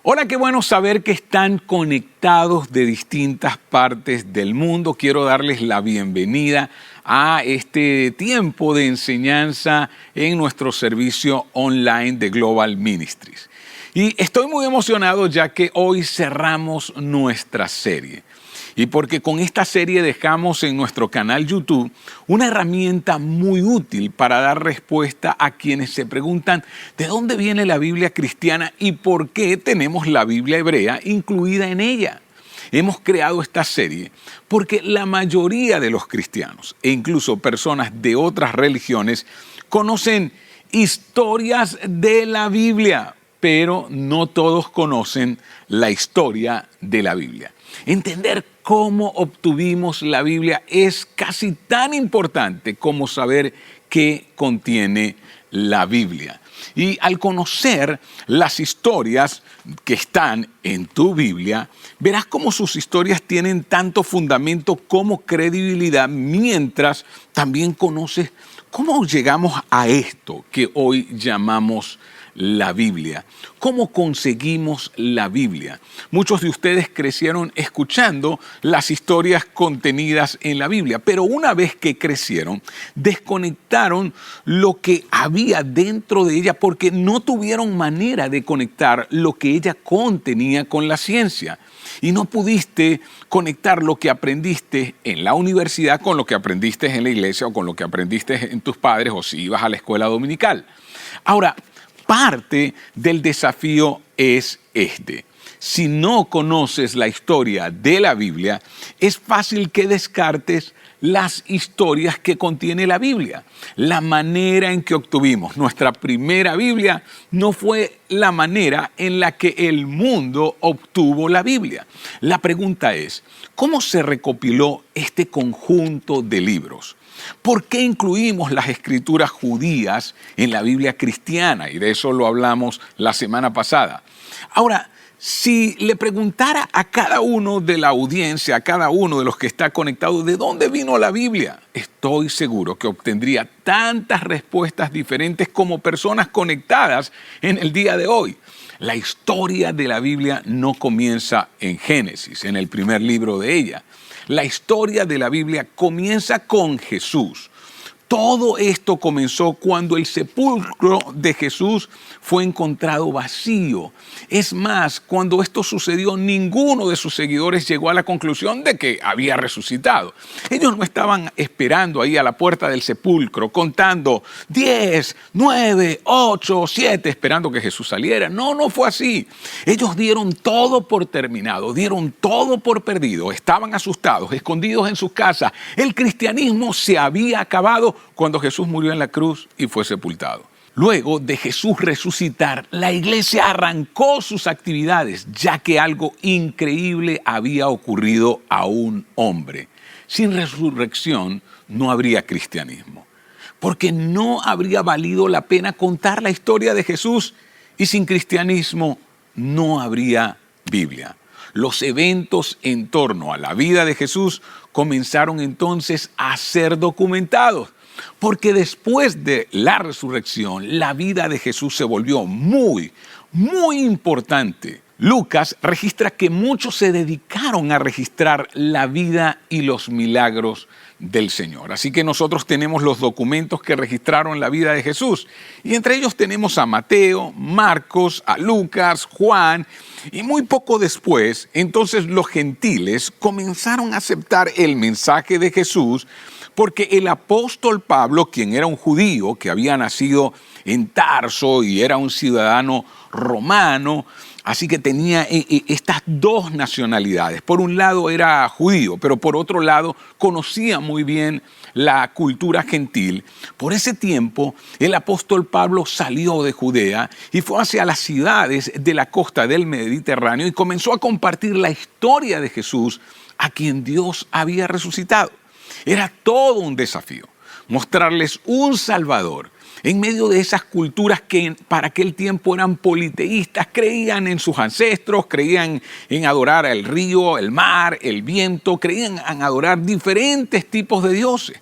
Hola, qué bueno saber que están conectados de distintas partes del mundo. Quiero darles la bienvenida a este tiempo de enseñanza en nuestro servicio online de Global Ministries. Y estoy muy emocionado ya que hoy cerramos nuestra serie. Y porque con esta serie dejamos en nuestro canal YouTube una herramienta muy útil para dar respuesta a quienes se preguntan ¿de dónde viene la Biblia cristiana y por qué tenemos la Biblia hebrea incluida en ella? Hemos creado esta serie porque la mayoría de los cristianos e incluso personas de otras religiones conocen historias de la Biblia, pero no todos conocen la historia de la Biblia. Entender cómo obtuvimos la Biblia es casi tan importante como saber qué contiene la Biblia. Y al conocer las historias que están en tu Biblia, verás cómo sus historias tienen tanto fundamento como credibilidad, mientras también conoces cómo llegamos a esto que hoy llamamos la Biblia. ¿Cómo conseguimos la Biblia? Muchos de ustedes crecieron escuchando las historias contenidas en la Biblia, pero una vez que crecieron, desconectaron lo que había dentro de ella porque no tuvieron manera de conectar lo que ella contenía con la ciencia. Y no pudiste conectar lo que aprendiste en la universidad con lo que aprendiste en la iglesia o con lo que aprendiste en tus padres o si ibas a la escuela dominical. Ahora, parte del desafío es este. Si no conoces la historia de la Biblia, es fácil que descartes las historias que contiene la Biblia. La manera en que obtuvimos nuestra primera Biblia no fue la manera en la que el mundo obtuvo la Biblia. La pregunta es, ¿cómo se recopiló este conjunto de libros? ¿Por qué incluimos las escrituras judías en la Biblia cristiana? Y de eso lo hablamos la semana pasada. Ahora, si le preguntara a cada uno de la audiencia, a cada uno de los que está conectado, ¿de dónde vino la Biblia? Estoy seguro que obtendría tantas respuestas diferentes como personas conectadas en el día de hoy. La historia de la Biblia no comienza en Génesis, en el primer libro de ella. La historia de la Biblia comienza con Jesús. Todo esto comenzó cuando el sepulcro de Jesús fue encontrado vacío. Es más, cuando esto sucedió, ninguno de sus seguidores llegó a la conclusión de que había resucitado. Ellos no estaban esperando ahí a la puerta del sepulcro, contando 10, 9, 8, 7, esperando que Jesús saliera. No, no fue así. Ellos dieron todo por terminado, dieron todo por perdido. Estaban asustados, escondidos en sus casas. El cristianismo se había acabado cuando Jesús murió en la cruz y fue sepultado. Luego de Jesús resucitar, la iglesia arrancó sus actividades, ya que algo increíble había ocurrido a un hombre. Sin resurrección no habría cristianismo, porque no habría valido la pena contar la historia de Jesús y sin cristianismo no habría Biblia. Los eventos en torno a la vida de Jesús comenzaron entonces a ser documentados. Porque después de la resurrección, la vida de Jesús se volvió muy importante. Lucas registra que muchos se dedicaron a registrar la vida y los milagros del Señor. Así que nosotros tenemos los documentos que registraron la vida de Jesús. Y entre ellos tenemos a Mateo, Marcos, a Lucas, Juan. Y muy poco después, entonces los gentiles comenzaron a aceptar el mensaje de Jesús, porque el apóstol Pablo, quien era un judío que había nacido en Tarso y era un ciudadano romano, así que tenía estas dos nacionalidades. Por un lado era judío, pero por otro lado conocía muy bien la cultura gentil. Por ese tiempo, el apóstol Pablo salió de Judea y fue hacia las ciudades de la costa del Mediterráneo y comenzó a compartir la historia de Jesús, a quien Dios había resucitado. Era todo un desafío mostrarles un Salvador en medio de esas culturas que para aquel tiempo eran politeístas, creían en sus ancestros, creían en adorar al río, el mar, el viento, creían en adorar diferentes tipos de dioses.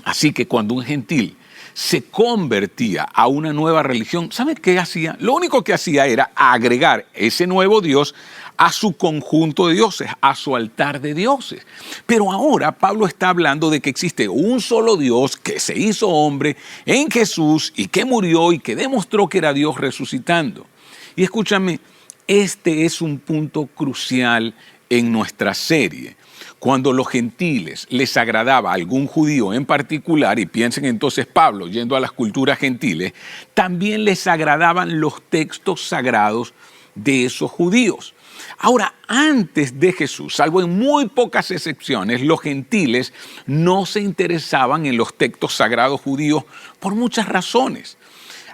Así que cuando un gentil se convertía a una nueva religión, ¿sabe qué hacía? Lo único que hacía era agregar ese nuevo Dios a su conjunto de dioses, a su altar de dioses. Pero ahora Pablo está hablando de que existe un solo Dios que se hizo hombre en Jesús y que murió y que demostró que era Dios resucitando. Y escúchame, este es un punto crucial en nuestra serie. Cuando los gentiles les agradaba a algún judío en particular, y piensen entonces Pablo yendo a las culturas gentiles, también les agradaban los textos sagrados de esos judíos. Ahora, antes de Jesús, salvo en muy pocas excepciones, los gentiles no se interesaban en los textos sagrados judíos por muchas razones.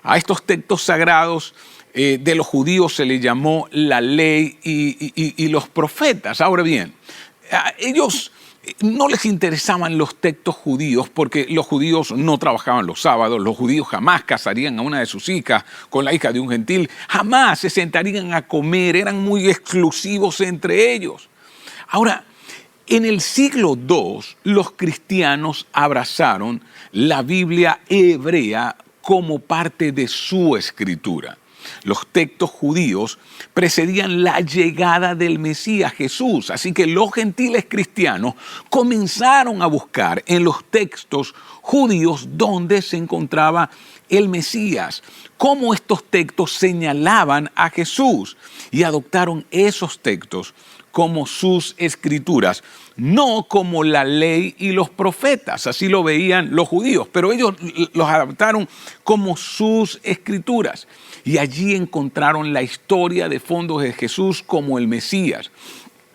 A estos textos sagrados de los judíos se les llamó la ley y los profetas. Ahora bien, a ellos no les interesaban los textos judíos porque los judíos no trabajaban los sábados, los judíos jamás casarían a una de sus hijas con la hija de un gentil, jamás se sentarían a comer, eran muy exclusivos entre ellos. Ahora, en el siglo II, los cristianos abrazaron la Biblia hebrea como parte de su escritura. Los textos judíos precedían la llegada del Mesías Jesús, así que los gentiles cristianos comenzaron a buscar en los textos judíos dónde se encontraba el Mesías, cómo estos textos señalaban a Jesús, y adoptaron esos textos como sus escrituras, no como la ley y los profetas, así lo veían los judíos, pero ellos los adoptaron como sus escrituras. Y allí encontraron la historia de fondo de Jesús como el Mesías.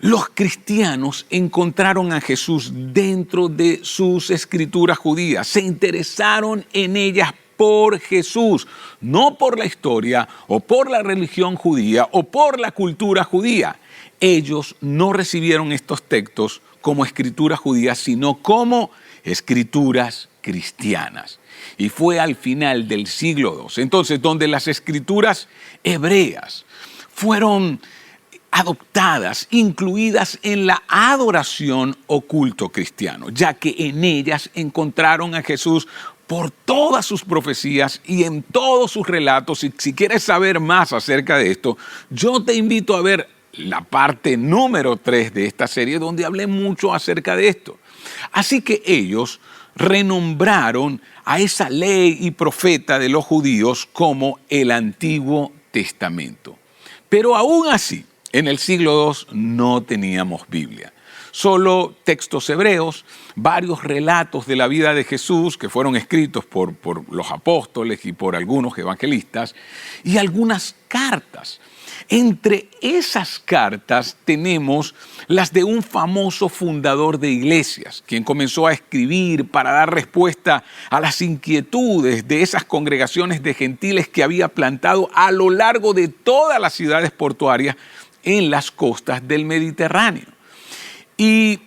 Los cristianos encontraron a Jesús dentro de sus escrituras judías, se interesaron en ellas por Jesús, no por la historia o por la religión judía o por la cultura judía. Ellos no recibieron estos textos como escrituras judías, sino como escrituras cristianas. Y fue al final del siglo II, entonces, donde las escrituras hebreas fueron adoptadas, incluidas en la adoración o culto cristiano, ya que en ellas encontraron a Jesús por todas sus profecías y en todos sus relatos. Y si quieres saber más acerca de esto, yo te invito a ver la parte número 3 de esta serie, donde hablé mucho acerca de esto. Así que ellos renombraron a esa ley y profeta de los judíos como el Antiguo Testamento. Pero aún así, en el siglo II no teníamos Biblia. Solo textos hebreos, varios relatos de la vida de Jesús que fueron escritos por los apóstoles y por algunos evangelistas, y algunas cartas. Entre esas cartas tenemos las de un famoso fundador de iglesias, quien comenzó a escribir para dar respuesta a las inquietudes de esas congregaciones de gentiles que había plantado a lo largo de todas las ciudades portuarias en las costas del Mediterráneo. Y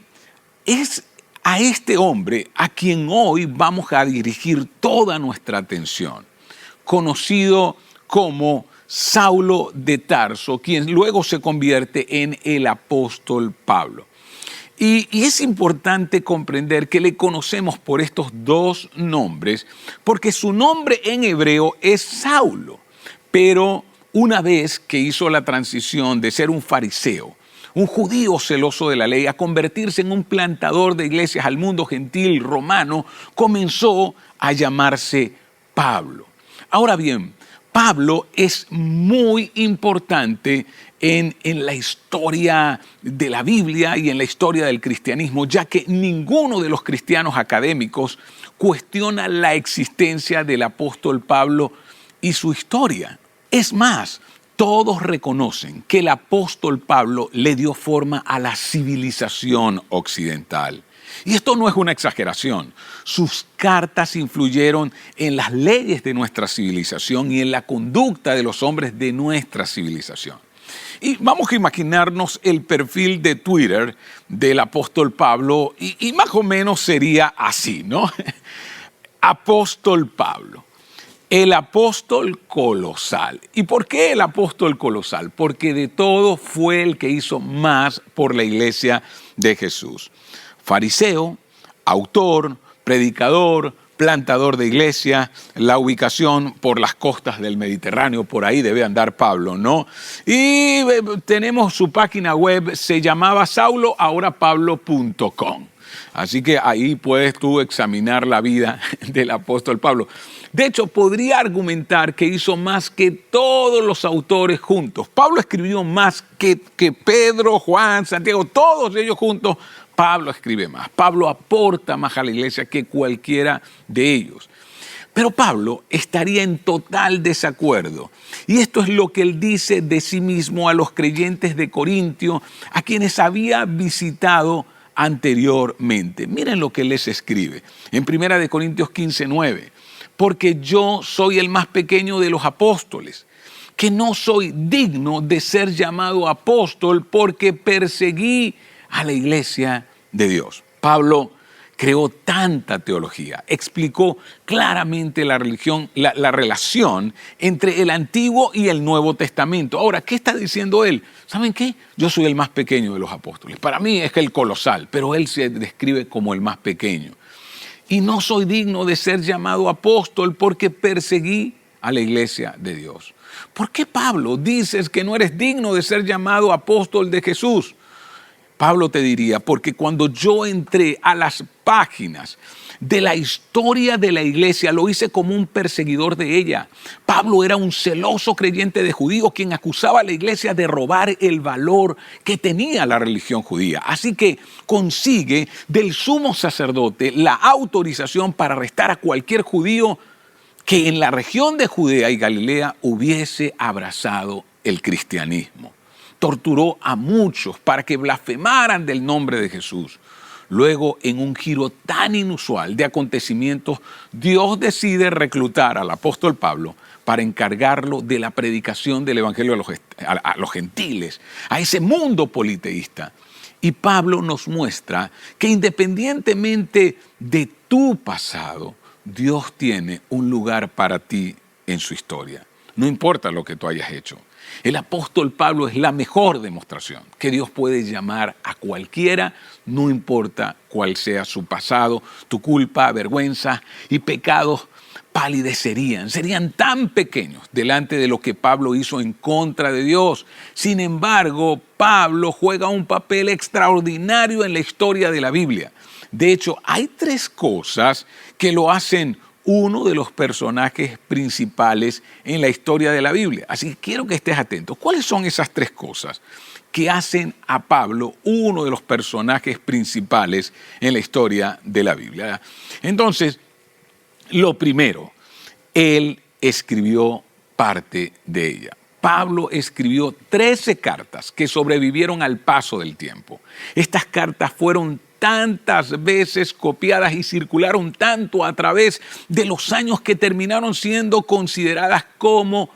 es a este hombre a quien hoy vamos a dirigir toda nuestra atención, conocido como Saulo de Tarso, quien luego se convierte en el apóstol Pablo. Y es importante comprender que le conocemos por estos dos nombres, porque su nombre en hebreo es Saulo, pero una vez que hizo la transición de ser un fariseo, un judío celoso de la ley, a convertirse en un plantador de iglesias al mundo gentil romano, comenzó a llamarse Pablo. Ahora bien, Pablo es muy importante en la historia de la Biblia y en la historia del cristianismo, ya que ninguno de los cristianos académicos cuestiona la existencia del apóstol Pablo y su historia. Es más, todos reconocen que el apóstol Pablo le dio forma a la civilización occidental. Y esto no es una exageración. Sus cartas influyeron en las leyes de nuestra civilización y en la conducta de los hombres de nuestra civilización. Y vamos a imaginarnos el perfil de Twitter del apóstol Pablo y más o menos sería así, ¿no? Apóstol Pablo. El apóstol colosal. ¿Y por qué el apóstol colosal? Porque de todo fue el que hizo más por la iglesia de Jesús. Fariseo, autor, predicador, plantador de iglesia, la ubicación por las costas del Mediterráneo, por ahí debe andar Pablo, ¿no? Y tenemos su página web, se llamaba Saulo, ahora Pablo.com. Así que ahí puedes tú examinar la vida del apóstol Pablo. De hecho, podría argumentar que hizo más que todos los autores juntos. Pablo escribió más que Pedro, Juan, Santiago, todos ellos juntos. Pablo escribe más. Pablo aporta más a la iglesia que cualquiera de ellos. Pero Pablo estaría en total desacuerdo. Y esto es lo que él dice de sí mismo a los creyentes de Corintio, a quienes había visitado anteriormente. Miren lo que él les escribe en 1 Corintios 15:9. Porque yo soy el más pequeño de los apóstoles, que no soy digno de ser llamado apóstol porque perseguí a la iglesia de Dios. Pablo creó tanta teología, explicó claramente la relación entre el Antiguo y el Nuevo Testamento. Ahora, ¿qué está diciendo él? ¿Saben qué? Yo soy el más pequeño de los apóstoles. Para mí es el colosal, pero él se describe como el más pequeño. Y no soy digno de ser llamado apóstol porque perseguí a la iglesia de Dios. ¿Por qué, Pablo, dices que no eres digno de ser llamado apóstol de Jesús? Pablo te diría, porque cuando yo entré a las páginas de la historia de la iglesia, lo hice como un perseguidor de ella. Pablo era un celoso creyente de judíos quien acusaba a la iglesia de robar el valor que tenía la religión judía. Así que consigue del sumo sacerdote la autorización para arrestar a cualquier judío que en la región de Judea y Galilea hubiese abrazado el cristianismo. Torturó a muchos para que blasfemaran del nombre de Jesús. Luego, en un giro tan inusual de acontecimientos, Dios decide reclutar al apóstol Pablo para encargarlo de la predicación del evangelio a los gentiles, a ese mundo politeísta. Y Pablo nos muestra que independientemente de tu pasado, Dios tiene un lugar para ti en su historia. No importa lo que tú hayas hecho. El apóstol Pablo es la mejor demostración que Dios puede llamar a cualquiera, no importa cuál sea su pasado, tu culpa, vergüenza y pecados serían tan pequeños delante de lo que Pablo hizo en contra de Dios. Sin embargo, Pablo juega un papel extraordinario en la historia de la Biblia. De hecho, hay 3 cosas que lo hacen uno de los personajes principales en la historia de la Biblia. Así que quiero que estés atento. ¿Cuáles son esas 3 cosas que hacen a Pablo uno de los personajes principales en la historia de la Biblia? Entonces, lo primero, él escribió parte de ella. Pablo escribió 13 cartas que sobrevivieron al paso del tiempo. Estas cartas fueron tantas veces copiadas y circularon tanto a través de los años que terminaron siendo consideradas como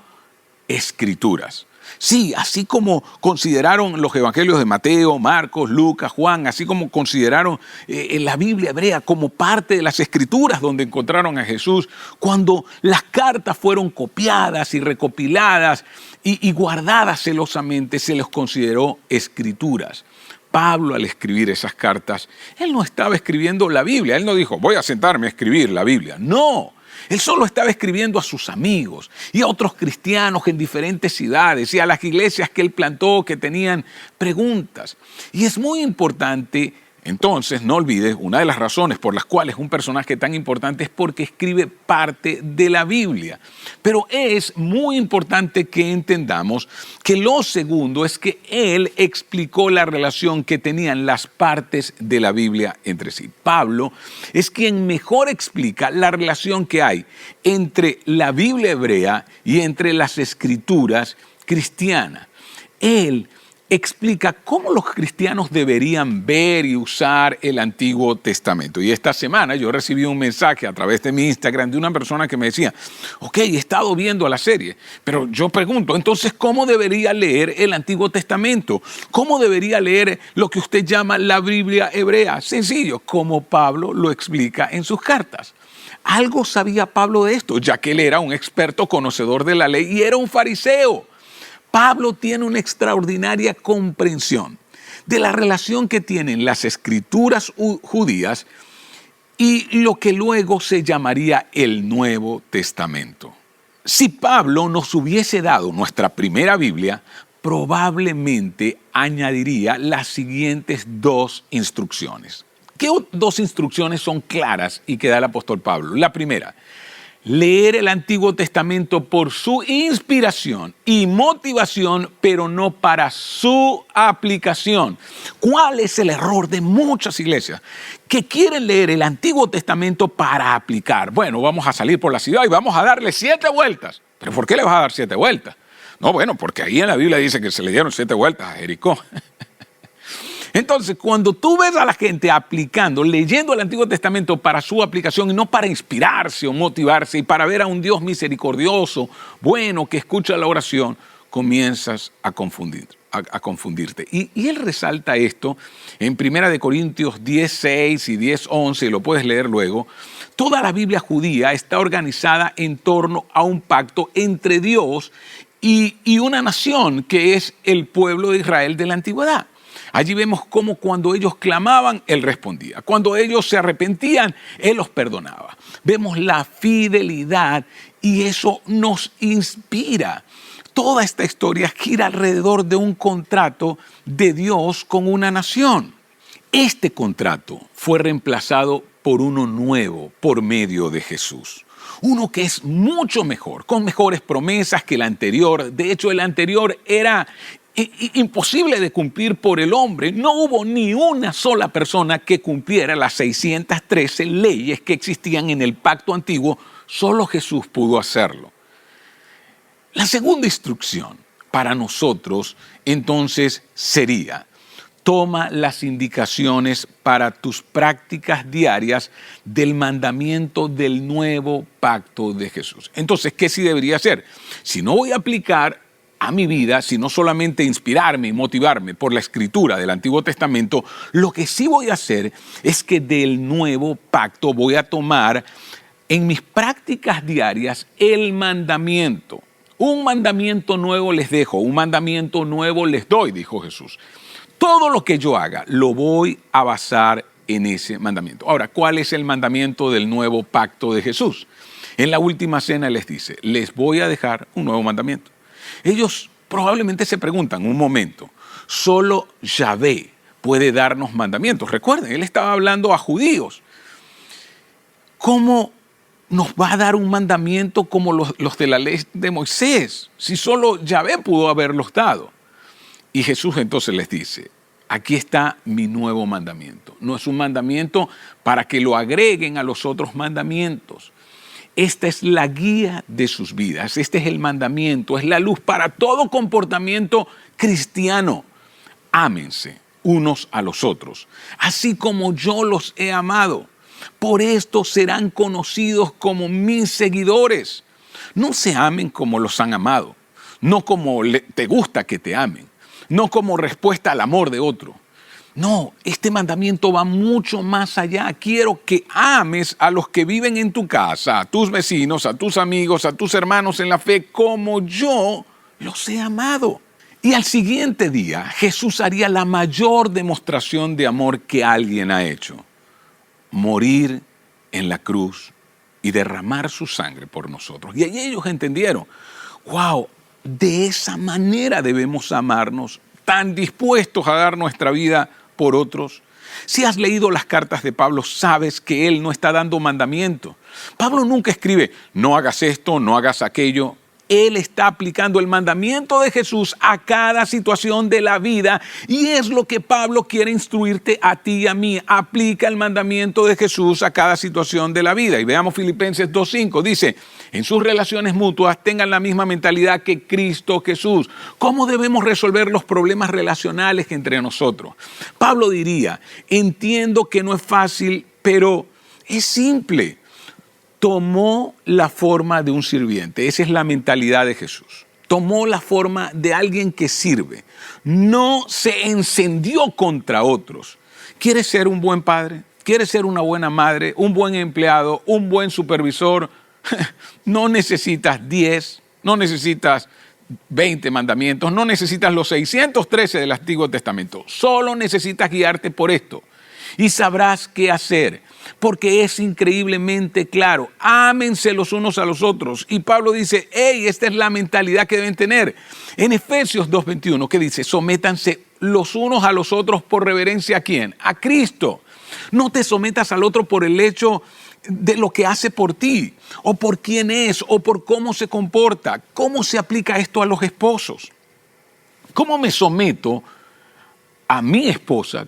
escrituras. Sí, así como consideraron los evangelios de Mateo, Marcos, Lucas, Juan, así como consideraron la Biblia hebrea como parte de las escrituras donde encontraron a Jesús, cuando las cartas fueron copiadas y recopiladas y guardadas celosamente, se les consideró escrituras. Pablo, al escribir esas cartas, él no estaba escribiendo la Biblia. Él no dijo, voy a sentarme a escribir la Biblia. No, él solo estaba escribiendo a sus amigos y a otros cristianos en diferentes ciudades y a las iglesias que él plantó que tenían preguntas. Y es muy importante, entonces, no olvides, una de las razones por las cuales un personaje tan importante es porque escribe parte de la Biblia. Pero es muy importante que entendamos que lo segundo es que él explicó la relación que tenían las partes de la Biblia entre sí. Pablo es quien mejor explica la relación que hay entre la Biblia hebrea y entre las escrituras cristianas. Él explica cómo los cristianos deberían ver y usar el Antiguo Testamento. Y esta semana yo recibí un mensaje a través de mi Instagram de una persona que me decía, ok, he estado viendo la serie, pero yo pregunto, entonces, ¿cómo debería leer el Antiguo Testamento? ¿Cómo debería leer lo que usted llama la Biblia hebrea? Sencillo, como Pablo lo explica en sus cartas. Algo sabía Pablo de esto, ya que él era un experto conocedor de la ley y era un fariseo. Pablo tiene una extraordinaria comprensión de la relación que tienen las escrituras judías y lo que luego se llamaría el Nuevo Testamento. Si Pablo nos hubiese dado nuestra primera Biblia, probablemente añadiría las siguientes 2 instrucciones. ¿Qué 2 instrucciones son claras y que da el apóstol Pablo? La primera, leer el Antiguo Testamento por su inspiración y motivación, pero no para su aplicación. ¿Cuál es el error de muchas iglesias? Que quieren leer el Antiguo Testamento para aplicar. Bueno, vamos a salir por la ciudad y vamos a darle 7 vueltas. ¿Pero por qué le vas a dar 7 vueltas? No, bueno, porque ahí en la Biblia dice que se le dieron 7 vueltas a Jericó. Entonces, cuando tú ves a la gente aplicando, leyendo el Antiguo Testamento para su aplicación y no para inspirarse o motivarse y para ver a un Dios misericordioso, bueno, que escucha la oración, comienzas a confundirte. Y él resalta esto en 1 Corintios 10:6 y 10:11, y lo puedes leer luego. Toda la Biblia judía está organizada en torno a un pacto entre Dios y una nación que es el pueblo de Israel de la antigüedad. Allí vemos cómo cuando ellos clamaban, Él respondía. Cuando ellos se arrepentían, Él los perdonaba. Vemos la fidelidad y eso nos inspira. Toda esta historia gira alrededor de un contrato de Dios con una nación. Este contrato fue reemplazado por uno nuevo por medio de Jesús. Uno que es mucho mejor, con mejores promesas que el anterior. De hecho, el anterior era imposible de cumplir por el hombre. No hubo ni una sola persona que cumpliera las 613 leyes que existían en el pacto antiguo. Solo Jesús pudo hacerlo. La segunda instrucción para nosotros entonces sería: toma las indicaciones para tus prácticas diarias del mandamiento del nuevo pacto de Jesús. Entonces, ¿qué sí debería hacer? Si no voy a aplicar a mi vida, sino solamente inspirarme y motivarme por la escritura del Antiguo Testamento, lo que sí voy a hacer es que del nuevo pacto voy a tomar en mis prácticas diarias el mandamiento. Un mandamiento nuevo les dejo, un mandamiento nuevo les doy, dijo Jesús. Todo lo que yo haga lo voy a basar en ese mandamiento. Ahora, ¿cuál es el mandamiento del nuevo pacto de Jesús? En la última cena les dice: les voy a dejar un nuevo mandamiento. Ellos probablemente se preguntan, un momento, solo Yahvé puede darnos mandamientos. Recuerden, él estaba hablando a judíos. ¿Cómo nos va a dar un mandamiento como los de la ley de Moisés, si solo Yahvé pudo haberlos dado? Y Jesús entonces les dice: aquí está mi nuevo mandamiento. No es un mandamiento para que lo agreguen a los otros mandamientos. Esta es la guía de sus vidas. Este es el mandamiento, es la luz para todo comportamiento cristiano. Ámense unos a los otros, así como yo los he amado. Por esto serán conocidos como mis seguidores. No se amen como los han amado, no como te gusta que te amen, no como respuesta al amor de otro. No, este mandamiento va mucho más allá. Quiero que ames a los que viven en tu casa, a tus vecinos, a tus amigos, a tus hermanos en la fe, como yo los he amado. Y al siguiente día, Jesús haría la mayor demostración de amor que alguien ha hecho: morir en la cruz y derramar su sangre por nosotros. Y ahí ellos entendieron: wow, de esa manera debemos amarnos, tan dispuestos a dar nuestra vida por otros. Si has leído las cartas de Pablo, sabes que él no está dando mandamientos. Pablo nunca escribe: no hagas esto, no hagas aquello. Él está aplicando el mandamiento de Jesús a cada situación de la vida, y es lo que Pablo quiere instruirte a ti y a mí. Aplica el mandamiento de Jesús a cada situación de la vida. Y veamos Filipenses 2:5, dice: en sus relaciones mutuas tengan la misma mentalidad que Cristo Jesús. ¿Cómo debemos resolver los problemas relacionales entre nosotros? Pablo diría: entiendo que no es fácil, pero es simple. Tomó la forma de un sirviente. Esa es la mentalidad de Jesús. Tomó la forma de alguien que sirve. No se encendió contra otros. ¿Quieres ser un buen padre? ¿Quieres ser una buena madre? ¿Un buen empleado? ¿Un buen supervisor? No necesitas 10, no necesitas 20 mandamientos, no necesitas los 613 del Antiguo Testamento. Solo necesitas guiarte por esto. y sabrás qué hacer, porque es increíblemente claro. Ámense los unos a los otros. Y Pablo dice, hey, esta es la mentalidad que deben tener. En Efesios 2:21, ¿qué dice? Sométanse los unos a los otros por reverencia ¿a quién? A Cristo. No te sometas al otro por el hecho de lo que hace por ti, o por quién es, o por cómo se comporta. ¿Cómo se aplica esto a los esposos? ¿Cómo me someto a mi esposa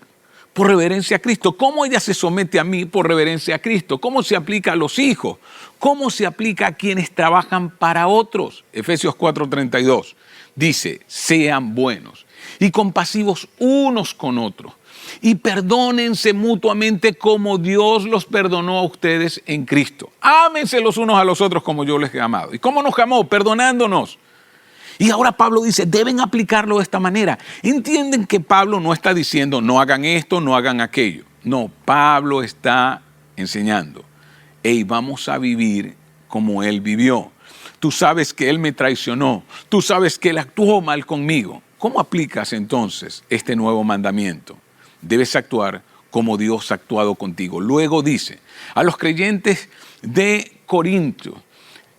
por reverencia a Cristo? ¿Cómo ella se somete a mí por reverencia a Cristo? ¿Cómo se aplica a los hijos? ¿Cómo se aplica a quienes trabajan para otros? Efesios 4:32 dice, sean buenos y compasivos unos con otros y perdónense mutuamente como Dios los perdonó a ustedes en Cristo. Ámense los unos a los otros como yo les he amado. ¿Y cómo nos amó? Perdonándonos. Y ahora Pablo dice, deben aplicarlo de esta manera. Entienden que Pablo no está diciendo, no hagan esto, no hagan aquello. No, Pablo está enseñando, hey, vamos a vivir como él vivió. Tú sabes que él me traicionó, tú sabes que él actuó mal conmigo. ¿Cómo aplicas entonces este nuevo mandamiento? Debes actuar como Dios ha actuado contigo. Luego dice, a los creyentes de Corinto,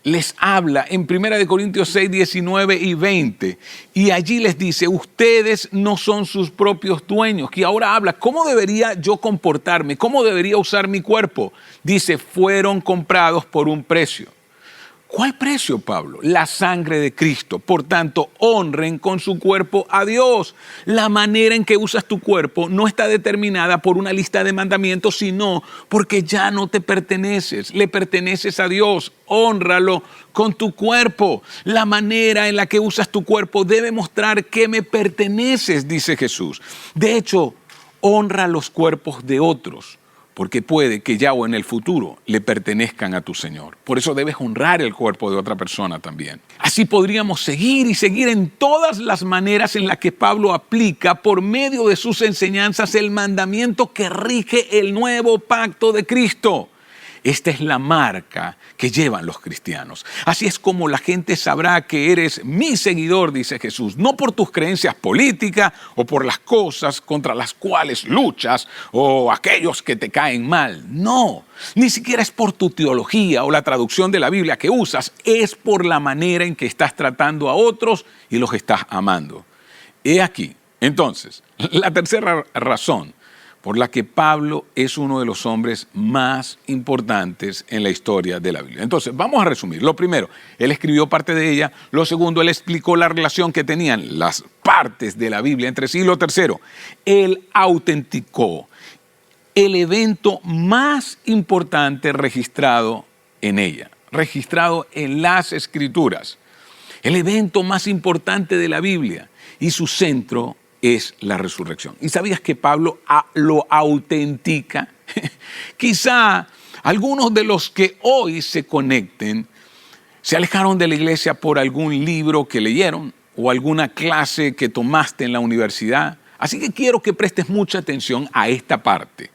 les habla en 1 Corintios 6, 19 y 20. Y allí les dice, ustedes no son sus propios dueños. Y ahora habla, ¿cómo debería yo comportarme? ¿Cómo debería usar mi cuerpo? Dice, fueron comprados por un precio. ¿Cuál precio, Pablo? La sangre de Cristo. Por tanto, honren con su cuerpo a Dios. La manera en que usas tu cuerpo no está determinada por una lista de mandamientos, sino porque ya no te perteneces, le perteneces a Dios. Hónralo con tu cuerpo. La manera en la que usas tu cuerpo debe mostrar que me perteneces, dice Jesús. De hecho, honra los cuerpos de otros, porque puede que ya o en el futuro le pertenezcan a tu Señor. Por eso debes honrar el cuerpo de otra persona también. Así podríamos seguir y seguir en todas las maneras en las que Pablo aplica por medio de sus enseñanzas el mandamiento que rige el nuevo pacto de Cristo. Esta es la marca que llevan los cristianos. Así es como la gente sabrá que eres mi seguidor, dice Jesús, no por tus creencias políticas o por las cosas contra las cuales luchas o aquellos que te caen mal. No, ni siquiera es por tu teología o la traducción de la Biblia que usas, es por la manera en que estás tratando a otros y los estás amando. He aquí, entonces, la tercera razón por la que Pablo es uno de los hombres más importantes en la historia de la Biblia. Entonces, vamos a resumir. Lo primero, él escribió parte de ella. Lo segundo, él explicó la relación que tenían las partes de la Biblia entre sí. Lo tercero, él autenticó el evento más importante registrado en ella, registrado en las Escrituras. El evento más importante de la Biblia y su centro es la resurrección. ¿Y sabías que Pablo lo autentica? Quizá algunos de los que hoy se conecten se alejaron de la iglesia por algún libro que leyeron o alguna clase que tomaste en la universidad. Así que quiero que prestes mucha atención a esta parte.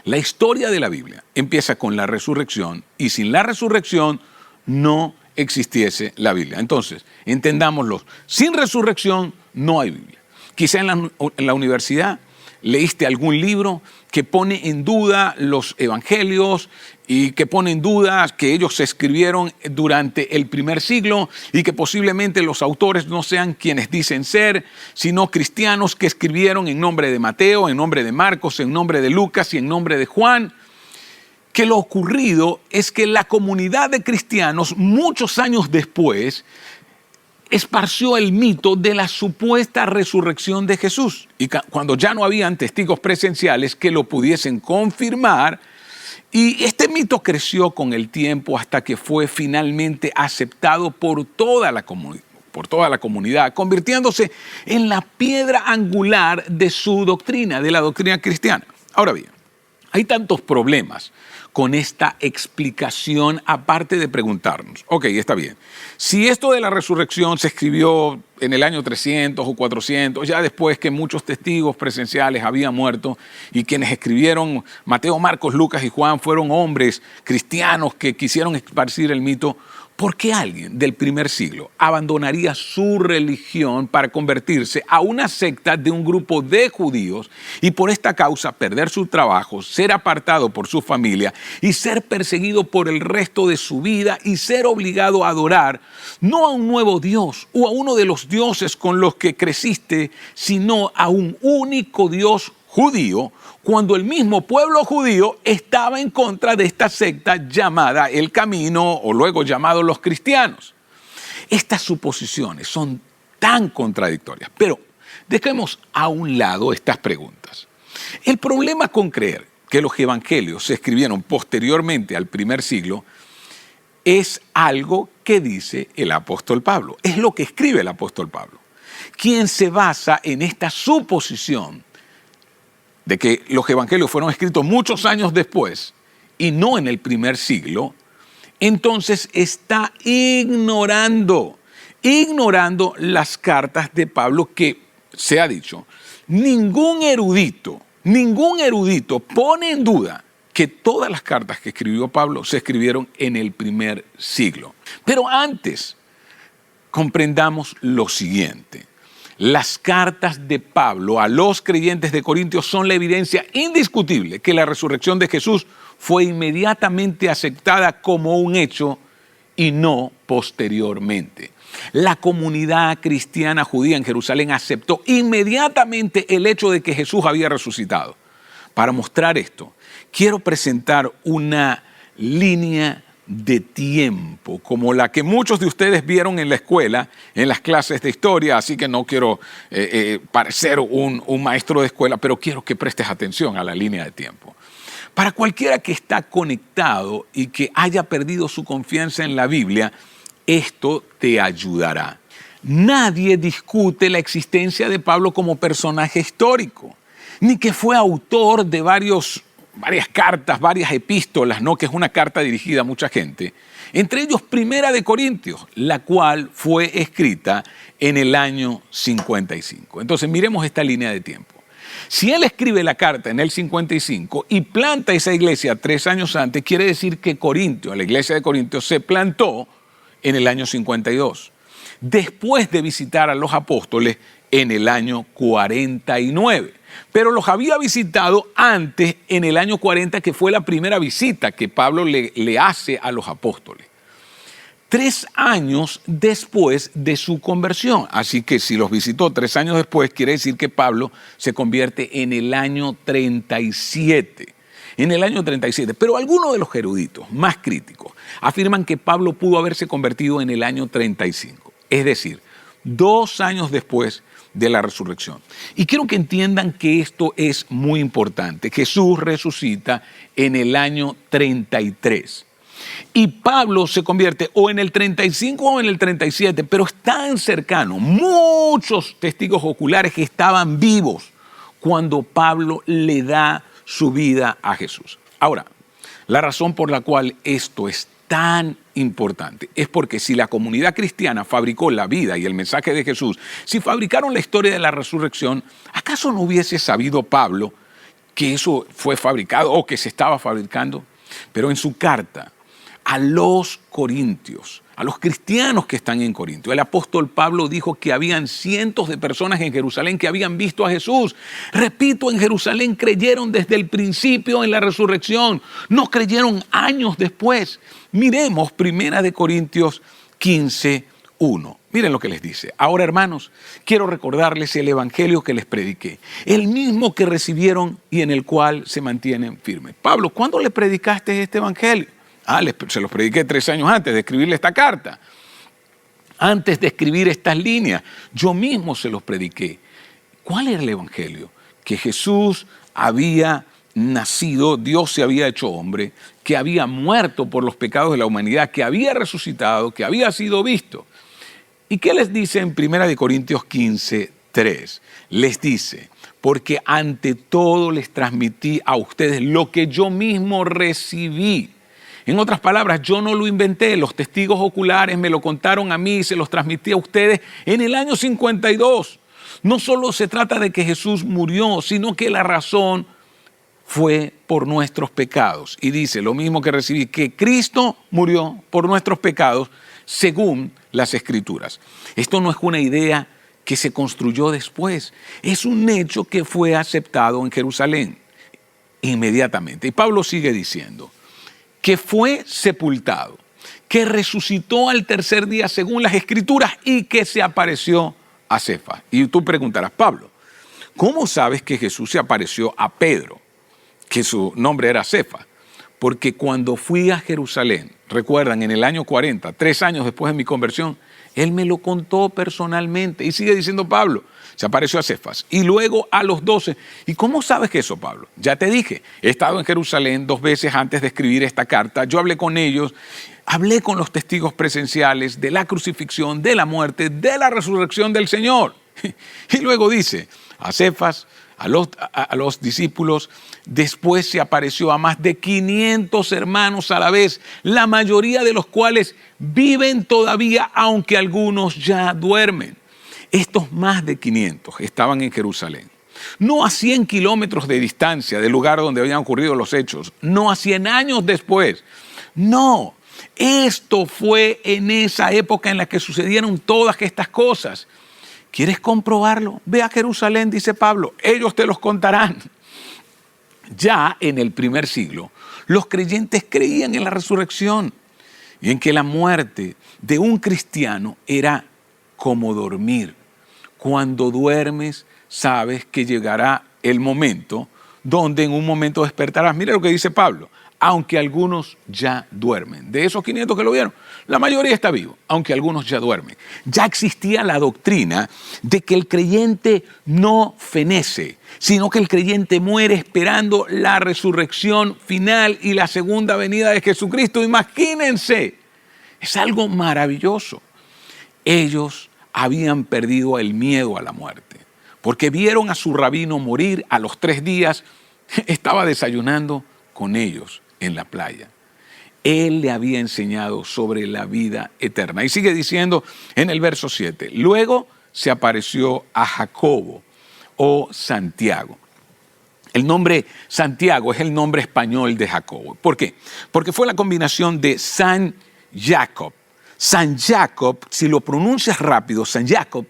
La historia de la Biblia empieza con la resurrección y sin la resurrección no existiese la Biblia. Entonces, entendámoslo, sin resurrección no hay Biblia. Quizá en la universidad leíste algún libro que pone en duda los evangelios y que pone en duda que ellos se escribieron durante el primer siglo y que posiblemente los autores no sean quienes dicen ser, sino cristianos que escribieron en nombre de Mateo, en nombre de Marcos, en nombre de Lucas y en nombre de Juan. Que lo ocurrido es que la comunidad de cristianos, muchos años después, esparció el mito de la supuesta resurrección de Jesús. Y cuando ya no habían testigos presenciales que lo pudiesen confirmar, y este mito creció con el tiempo hasta que fue finalmente aceptado por toda la comunidad, convirtiéndose en la piedra angular de su doctrina, de la doctrina cristiana. Ahora bien, hay tantos problemas con esta explicación, aparte de preguntarnos, ok, está bien, si esto de la resurrección se escribió en el año 300 o 400, ya después que muchos testigos presenciales habían muerto y quienes escribieron Mateo, Marcos, Lucas y Juan fueron hombres cristianos que quisieron esparcir el mito, ¿Por qué alguien del primer siglo abandonaría su religión para convertirse a una secta de un grupo de judíos y por esta causa perder su trabajo, ser apartado por su familia y ser perseguido por el resto de su vida y ser obligado a adorar no a un nuevo Dios o a uno de los dioses con los que creciste, sino a un único Dios judío, cuando el mismo pueblo judío estaba en contra de esta secta llamada el Camino o luego llamados los cristianos? Estas suposiciones son tan contradictorias, pero dejemos a un lado estas preguntas. El problema con creer que los evangelios se escribieron posteriormente al primer siglo es algo que dice el apóstol Pablo, es lo que escribe el apóstol Pablo, quien se basa en esta suposición de que los evangelios fueron escritos muchos años después y no en el primer siglo. Entonces está ignorando las cartas de Pablo, que se ha dicho, ningún erudito pone en duda que todas las cartas que escribió Pablo se escribieron en el primer siglo. Pero antes, comprendamos lo siguiente. Las cartas de Pablo a los creyentes de Corintios son la evidencia indiscutible que la resurrección de Jesús fue inmediatamente aceptada como un hecho y no posteriormente. La comunidad cristiana judía en Jerusalén aceptó inmediatamente el hecho de que Jesús había resucitado. Para mostrar esto, quiero presentar una línea de tiempo, como la que muchos de ustedes vieron en la escuela, en las clases de historia, así que no quiero parecer un maestro de escuela, pero quiero que prestes atención a la línea de tiempo. Para cualquiera que está conectado y que haya perdido su confianza en la Biblia, esto te ayudará. Nadie discute la existencia de Pablo como personaje histórico, ni que fue autor de varias cartas, varias epístolas, ¿no? Que es una carta dirigida a mucha gente. Entre ellos, Primera de Corintios, la cual fue escrita en el año 55. Entonces, miremos esta línea de tiempo. Si él escribe la carta en el 55 y planta esa iglesia 3 años antes, quiere decir que la iglesia de Corintios, se plantó en el año 52, después de visitar a los apóstoles en el año 49. Pero los había visitado antes, en el año 40, que fue la primera visita que Pablo le hace a los apóstoles. 3 años después de su conversión. Así que si los visitó 3 años después, quiere decir que Pablo se convierte en el año 37. En el año 37. Pero algunos de los eruditos más críticos afirman que Pablo pudo haberse convertido en el año 35. Es decir, 2 años después de la resurrección. Y quiero que entiendan que esto es muy importante. Jesús resucita en el año 33. Y Pablo se convierte o en el 35 o en el 37, pero es tan cercano. Muchos testigos oculares que estaban vivos cuando Pablo le da su vida a Jesús. Ahora, la razón por la cual esto es tan importante es porque si la comunidad cristiana fabricó la vida y el mensaje de Jesús, si fabricaron la historia de la resurrección, ¿acaso no hubiese sabido Pablo que eso fue fabricado o que se estaba fabricando? Pero en su carta a los corintios, a los cristianos que están en Corinto, el apóstol Pablo dijo que habían cientos de personas en Jerusalén que habían visto a Jesús. Repito, en Jerusalén creyeron desde el principio en la resurrección, no creyeron años después. Miremos 1 Corintios 15:1. Miren lo que les dice. Ahora, hermanos, quiero recordarles el evangelio que les prediqué, el mismo que recibieron y en el cual se mantienen firmes. Pablo, ¿cuándo le predicaste este evangelio? Se los prediqué 3 años antes de escribirle esta carta. Antes de escribir estas líneas, yo mismo se los prediqué. ¿Cuál era el evangelio? Que Jesús había nacido, Dios se había hecho hombre, que había muerto por los pecados de la humanidad, que había resucitado, que había sido visto. ¿Y qué les dice en 1 Corintios 15:3? Les dice, porque ante todo les transmití a ustedes lo que yo mismo recibí. En otras palabras, yo no lo inventé, los testigos oculares me lo contaron a mí y se los transmití a ustedes en el año 52. No solo se trata de que Jesús murió, sino que la razón fue por nuestros pecados. Y dice lo mismo que recibí, que Cristo murió por nuestros pecados según las Escrituras. Esto no es una idea que se construyó después, es un hecho que fue aceptado en Jerusalén inmediatamente. Y Pablo sigue diciendo que fue sepultado, que resucitó al tercer día según las Escrituras y que se apareció a Cefas. Y tú preguntarás, Pablo, ¿cómo sabes que Jesús se apareció a Pedro, que su nombre era Cefas? Porque cuando fui a Jerusalén, recuerdan, en el año 40, 3 años después de mi conversión, él me lo contó personalmente. Y sigue diciendo Pablo, se apareció a Cefas y luego a los 12. ¿Y cómo sabes que eso, Pablo? Ya te dije, he estado en Jerusalén 2 veces antes de escribir esta carta. Yo hablé con ellos, hablé con los testigos presenciales de la crucifixión, de la muerte, de la resurrección del Señor. Y luego dice, a Cefas, a los discípulos, después se apareció a más de 500 hermanos a la vez, la mayoría de los cuales viven todavía, aunque algunos ya duermen. Estos más de 500 estaban en Jerusalén, no a 100 kilómetros de distancia del lugar donde habían ocurrido los hechos, no a 100 años después, no. Esto fue en esa época en la que sucedieron todas estas cosas. ¿Quieres comprobarlo? Ve a Jerusalén, dice Pablo, ellos te los contarán. Ya en el primer siglo, los creyentes creían en la resurrección y en que la muerte de un cristiano era como dormir. Cuando duermes, sabes que llegará el momento donde en un momento despertarás. Mira lo que dice Pablo. Aunque algunos ya duermen. De esos 500 que lo vieron, la mayoría está vivo, aunque algunos ya duermen. Ya existía la doctrina de que el creyente no fenece, sino que el creyente muere esperando la resurrección final y la segunda venida de Jesucristo. Imagínense, es algo maravilloso. Ellos habían perdido el miedo a la muerte, porque vieron a su rabino morir a los 3 días, estaba desayunando con ellos en la playa. Él le había enseñado sobre la vida eterna. Y sigue diciendo en el verso 7, luego se apareció a Jacobo o Santiago. El nombre Santiago es el nombre español de Jacobo. ¿Por qué? Porque fue la combinación de San Jacob. San Jacob, si lo pronuncias rápido, San Jacob,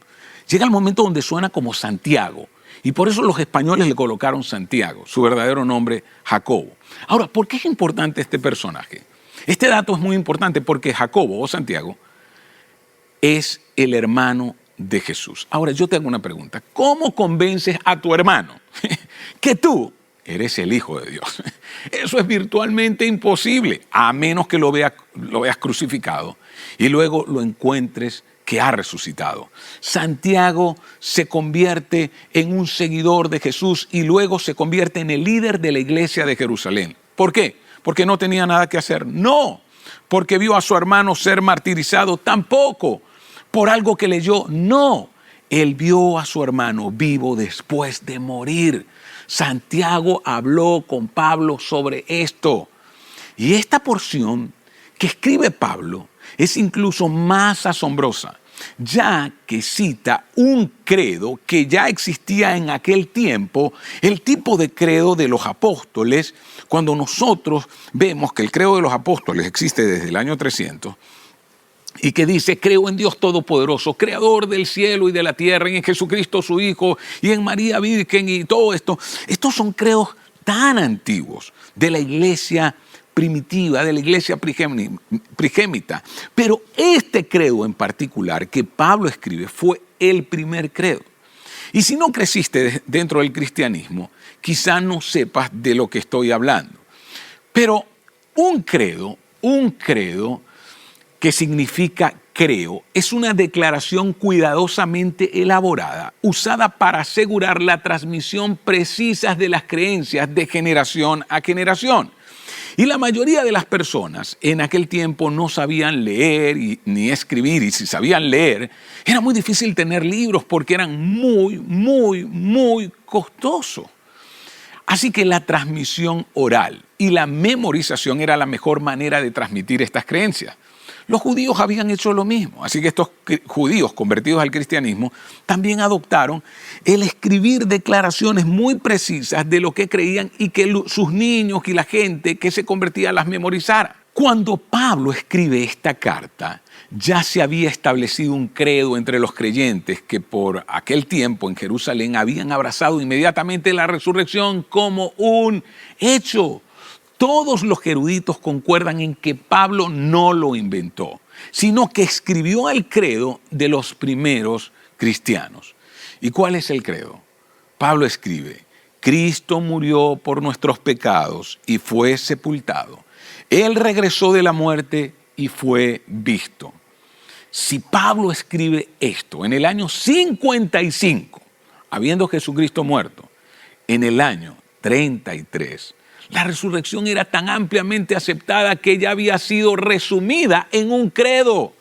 llega el momento donde suena como Santiago. Y por eso los españoles le colocaron Santiago, su verdadero nombre Jacobo. Ahora, ¿por qué es importante este personaje? Este dato es muy importante porque Jacobo o Santiago es el hermano de Jesús. Ahora, yo te hago una pregunta. ¿Cómo convences a tu hermano que tú eres el Hijo de Dios? Eso es virtualmente imposible, a menos que lo veas crucificado y luego lo encuentres que ha resucitado. Santiago se convierte en un seguidor de Jesús y luego se convierte en el líder de la iglesia de Jerusalén. ¿Por qué? Porque no tenía nada que hacer. No, porque vio a su hermano ser martirizado. Tampoco por algo que leyó. No, él vio a su hermano vivo después de morir. Santiago habló con Pablo sobre esto. Y esta porción que escribe Pablo es incluso más asombrosa, ya que cita un credo que ya existía en aquel tiempo, el tipo de credo de los apóstoles. Cuando nosotros vemos que el credo de los apóstoles existe desde el año 300 y que dice, creo en Dios Todopoderoso, creador del cielo y de la tierra, y en Jesucristo su Hijo, y en María Virgen y todo esto. Estos son credos tan antiguos de la iglesia primitiva, de la iglesia prigémita. Pero este credo en particular que Pablo escribe fue el primer credo. Y si no creciste dentro del cristianismo, quizá no sepas de lo que estoy hablando. Pero un credo que significa creo, es una declaración cuidadosamente elaborada, usada para asegurar la transmisión precisa de las creencias de generación a generación. Y la mayoría de las personas en aquel tiempo no sabían leer ni escribir, y si sabían leer, era muy difícil tener libros porque eran muy costosos. Así que la transmisión oral y la memorización era la mejor manera de transmitir estas creencias. Los judíos habían hecho lo mismo, así que estos judíos convertidos al cristianismo también adoptaron el escribir declaraciones muy precisas de lo que creían y que sus niños y la gente que se convertía las memorizara. Cuando Pablo escribe esta carta, ya se había establecido un credo entre los creyentes que por aquel tiempo en Jerusalén habían abrazado inmediatamente la resurrección como un hecho. Todos los eruditos concuerdan en que Pablo no lo inventó, sino que escribió el credo de los primeros cristianos. ¿Y cuál es el credo? Pablo escribe: Cristo murió por nuestros pecados y fue sepultado. Él regresó de la muerte y fue visto. Si Pablo escribe esto en el año 55, habiendo Jesucristo muerto, en el año 33, la resurrección era tan ampliamente aceptada que ya había sido resumida en un credo.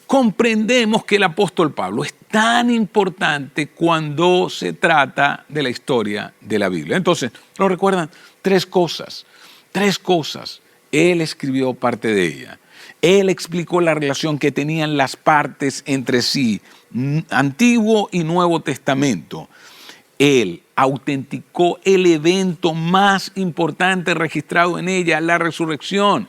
Comprendemos que el apóstol Pablo es tan importante cuando se trata de la historia de la Biblia. Entonces, ¿lo recuerdan? Tres cosas. Él escribió parte de ella. Él explicó la relación que tenían las partes entre sí, Antiguo y Nuevo Testamento. Él autenticó el evento más importante registrado en ella, la resurrección.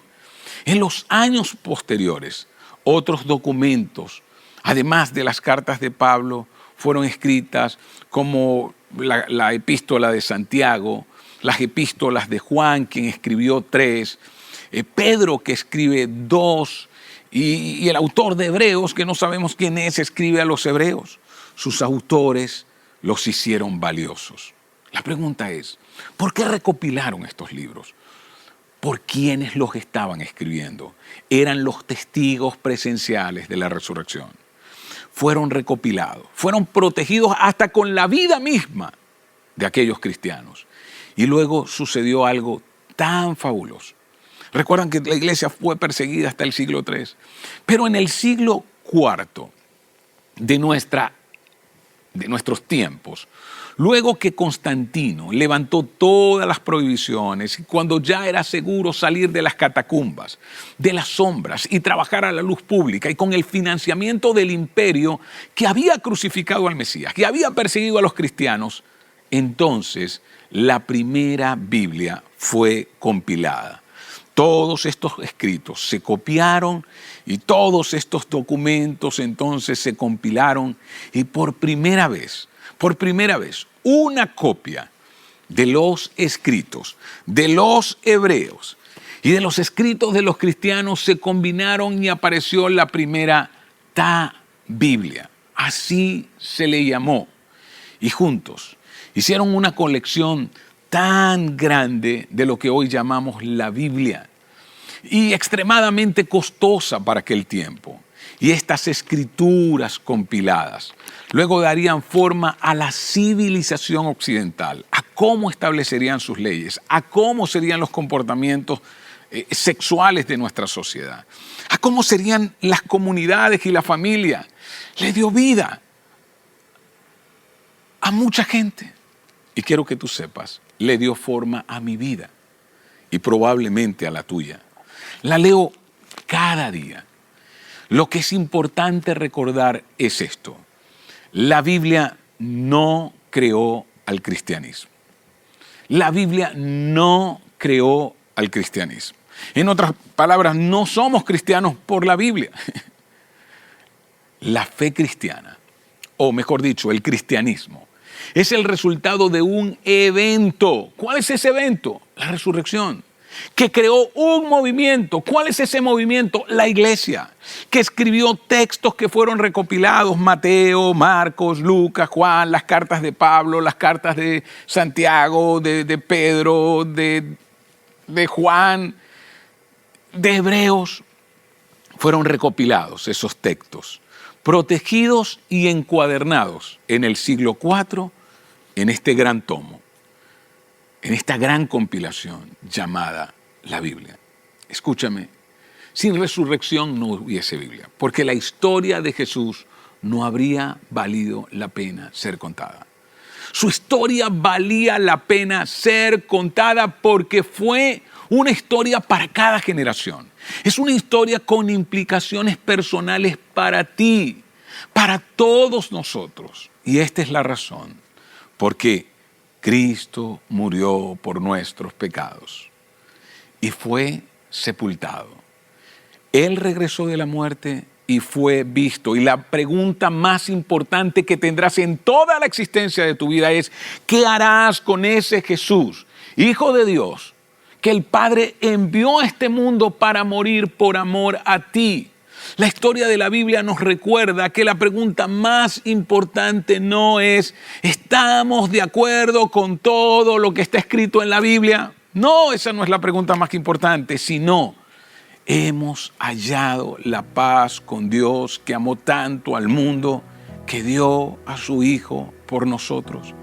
En los años posteriores, otros documentos, además de las cartas de Pablo, fueron escritas como la epístola de Santiago, las epístolas de Juan, quien escribió 3, Pedro, que escribe 2, y el autor de Hebreos, que no sabemos quién es, escribe a los hebreos. Sus autores los hicieron valiosos. La pregunta es, ¿por qué recopilaron estos libros? ¿Por quiénes los estaban escribiendo? Eran los testigos presenciales de la resurrección. Fueron recopilados, fueron protegidos hasta con la vida misma de aquellos cristianos. Y luego sucedió algo tan fabuloso. Recuerdan que la iglesia fue perseguida hasta el siglo III, pero en el siglo IV de nuestros tiempos, luego que Constantino levantó todas las prohibiciones y cuando ya era seguro salir de las catacumbas, de las sombras y trabajar a la luz pública y con el financiamiento del imperio que había crucificado al Mesías, que había perseguido a los cristianos, entonces la primera Biblia fue compilada. Todos estos escritos se copiaron y todos estos documentos entonces se compilaron y por primera vez, una copia de los escritos de los hebreos y de los escritos de los cristianos se combinaron y apareció la primera Biblia. Así se le llamó. Y juntos hicieron una colección tan grande de lo que hoy llamamos la Biblia y extremadamente costosa para aquel tiempo. Y estas escrituras compiladas luego darían forma a la civilización occidental, a cómo establecerían sus leyes, a cómo serían los comportamientos sexuales de nuestra sociedad, a cómo serían las comunidades y la familia. Le dio vida a mucha gente. Y quiero que tú sepas, le dio forma a mi vida y probablemente a la tuya. La leo cada día. Lo que es importante recordar es esto. La Biblia no creó al cristianismo. La Biblia no creó al cristianismo. En otras palabras, no somos cristianos por la Biblia. La fe cristiana, o mejor dicho, el cristianismo, es el resultado de un evento. ¿Cuál es ese evento? La resurrección, que creó un movimiento. ¿Cuál es ese movimiento? La iglesia, que escribió textos que fueron recopilados, Mateo, Marcos, Lucas, Juan, las cartas de Pablo, las cartas de Santiago, de Pedro, de Juan, de Hebreos. Fueron recopilados esos textos, protegidos y encuadernados en el siglo IV, en este gran tomo, en esta gran compilación llamada la Biblia. Escúchame, sin resurrección no hubiese Biblia, porque la historia de Jesús no habría valido la pena ser contada. Su historia valía la pena ser contada porque fue una historia para cada generación. Es una historia con implicaciones personales para ti, para todos nosotros. Y esta es la razón, porque Cristo murió por nuestros pecados y fue sepultado. Él regresó de la muerte y fue visto. Y la pregunta más importante que tendrás en toda la existencia de tu vida es: ¿qué harás con ese Jesús, Hijo de Dios, que el Padre envió a este mundo para morir por amor a ti? La historia de la Biblia nos recuerda que la pregunta más importante no es: ¿estamos de acuerdo con todo lo que está escrito en la Biblia? No, esa no es la pregunta más importante, sino: hemos hallado la paz con Dios, que amó tanto al mundo, que dio a su Hijo por nosotros.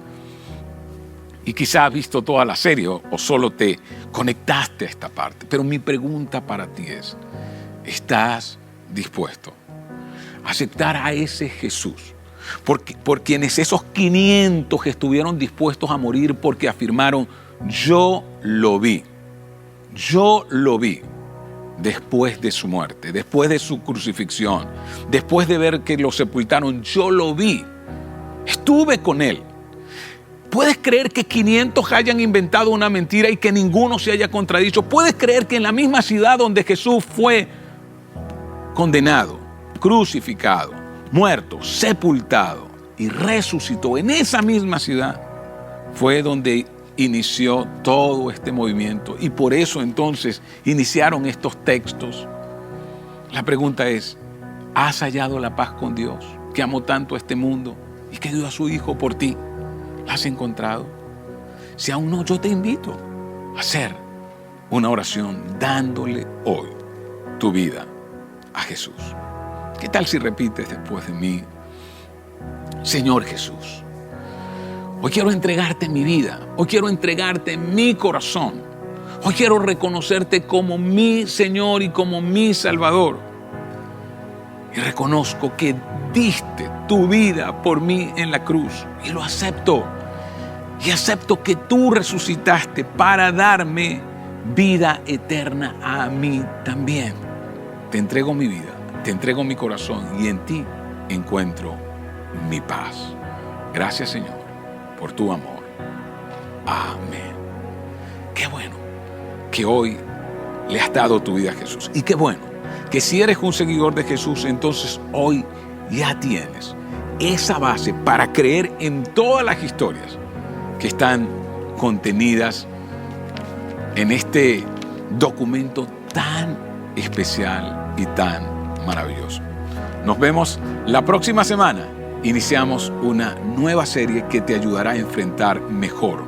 Y quizás has visto toda la serie o solo te conectaste a esta parte. Pero mi pregunta para ti es: ¿estás dispuesto a aceptar a ese Jesús? Por quienes esos 500 estuvieron dispuestos a morir porque afirmaron: yo lo vi. Yo lo vi. Después de su muerte, después de su crucifixión, después de ver que lo sepultaron, yo lo vi. Estuve con él. ¿Puedes creer que 500 hayan inventado una mentira y que ninguno se haya contradicho? ¿Puedes creer que en la misma ciudad donde Jesús fue condenado, crucificado, muerto, sepultado y resucitó, en esa misma ciudad fue donde inició todo este movimiento? Y por eso entonces iniciaron estos textos. La pregunta es: ¿has hallado la paz con Dios, que amó tanto a este mundo y que dio a su Hijo por ti? ¿La has encontrado? Si aún no, yo te invito a hacer una oración dándole hoy tu vida a Jesús. ¿Qué tal si repites después de mí? Señor Jesús, hoy quiero entregarte mi vida, hoy quiero entregarte mi corazón, hoy quiero reconocerte como mi Señor y como mi Salvador. Y reconozco que diste tu vida por mí en la cruz y lo acepto. Y acepto que tú resucitaste para darme vida eterna a mí también. Te entrego mi vida, te entrego mi corazón y en ti encuentro mi paz. Gracias, Señor, por tu amor. Amén. Qué bueno que hoy le has dado tu vida a Jesús. Y qué bueno que si eres un seguidor de Jesús, entonces hoy ya tienes esa base para creer en todas las historias que están contenidas en este documento tan especial y tan maravilloso. Nos vemos la próxima semana. Iniciamos una nueva serie que te ayudará a enfrentar mejor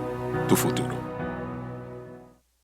tu futuro.